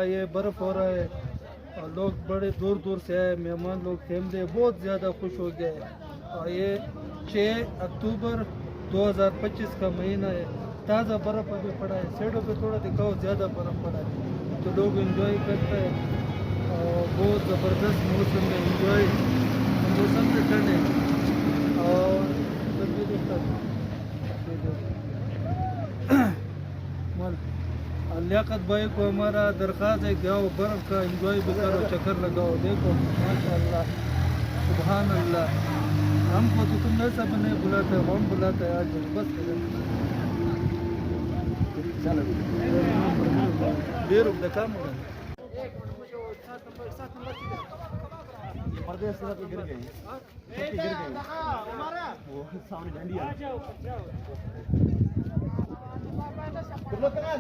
ये बर्फ़ हो रहा है और लोग बड़े दूर दूर से आए, मेहमान लोग फैमिली बहुत ज़्यादा खुश हो गए। और ये 6 अक्टूबर 2025 का महीना है, ताज़ा बर्फ़ अभी पड़ा है, साइडों पे थोड़ा दिखाओ, ज़्यादा बर्फ़ पड़ा है तो लोग एंजॉय करते हैं और बहुत ज़बरदस्त मौसम में एंजॉय, मौसम में ठंड है। और लियाकत भाई को हमारा दरख्वास्त है कि आओ बर्फ़ का एंजॉय भी करो, चक्कर लगाओ, देखो माशाअल्लाह सुभान अल्लाह। हमको तो तुम ऐसा भी नहीं बुलाते, हम बुलाते हैं आज बस बेर देखा पर्दे से गिर गए, गिर गए वो सामने झंडी है। लोग कहाँ है?